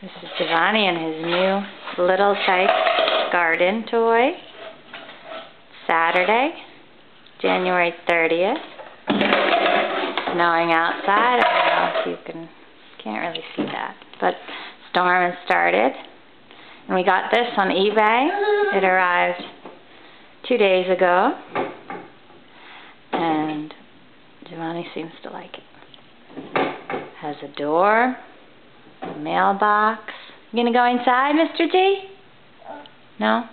This is Giovanni and his new Little Tyke garden toy. Saturday, January 30th. Snowing outside. I don't know if you can't really see that. But storm has started. And we got this on eBay. It arrived 2 days ago. And Giovanni seems to like it. Has a door. A mailbox. You gonna go inside, Mr. G? No?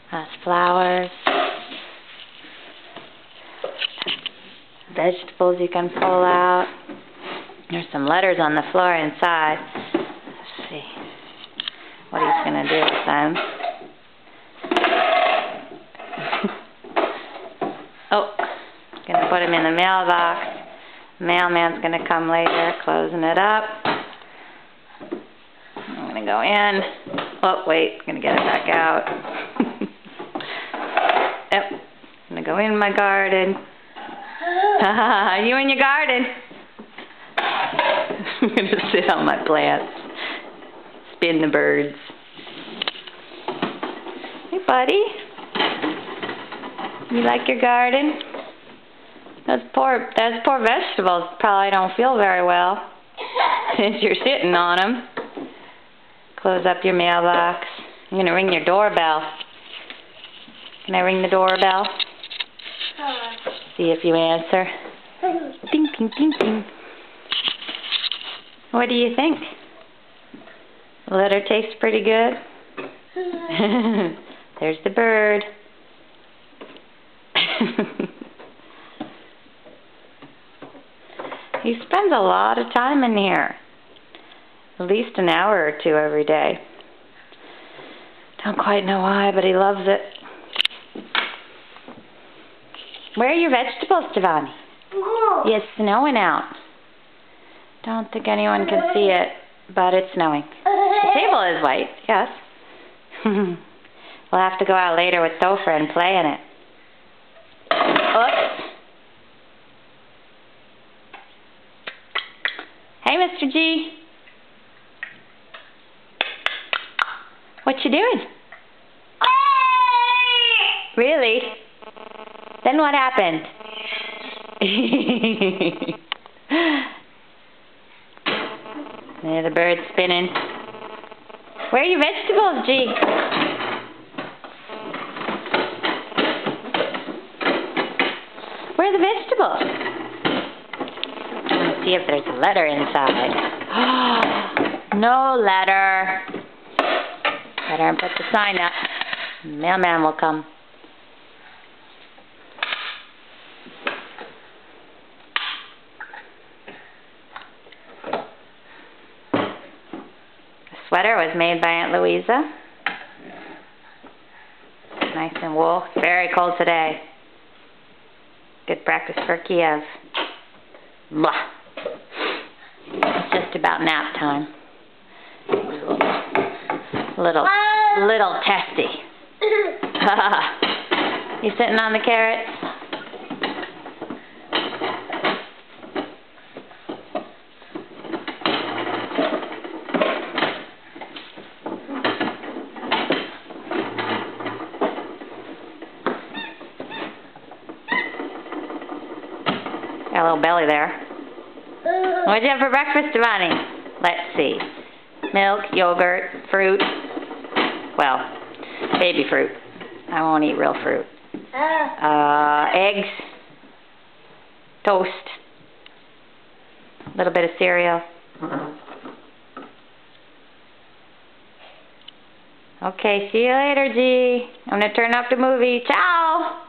Has flowers. Vegetables you can pull out. There's some letters on the floor inside. Let's see what he's gonna do with them. Oh, gonna put them in the mailbox. Mailman's gonna come later, closing it up. I'm gonna go in. Oh, wait, I'm gonna get it back out. Yep, I'm gonna go in my garden. You in your garden? I'm gonna sit on my plants, spin the birds. Hey, buddy. You like your garden? Those poor vegetables probably don't feel very well since you're sitting on them. Close up your mailbox. I'm going to ring your doorbell. Can I ring the doorbell? See if you answer. Ding, ding, ding, ding. What do you think? The letter tastes pretty good. There's the bird. He spends a lot of time in here. At least an hour or two every day. Don't quite know why, but he loves it. Where are your vegetables, Giovanni? Yeah, it's snowing out. Don't think anyone can see it, but it's snowing. The table is white, yes. We'll have to go out later with Topher and play in it. Oops. Hey, Mr. G. What you doing? Really? Then what happened? There, the bird's spinning. Where are your vegetables, G? Where are the vegetables? Let's see if there's a letter inside. No letter. Better put the sign up. The mailman will come. The sweater was made by Aunt Louisa. Nice and wool. Very cold today. Good practice for Kiev. Blah. It's just about nap time. Little testy. You sitting on the carrots? Got a little belly there. What'd you have for breakfast, Giovanni? Let's see. Milk, yogurt, fruit. Well, baby fruit. I won't eat real fruit. Eggs. Toast. A little bit of cereal. Okay, see you later, G. I'm going to turn off the movie. Ciao!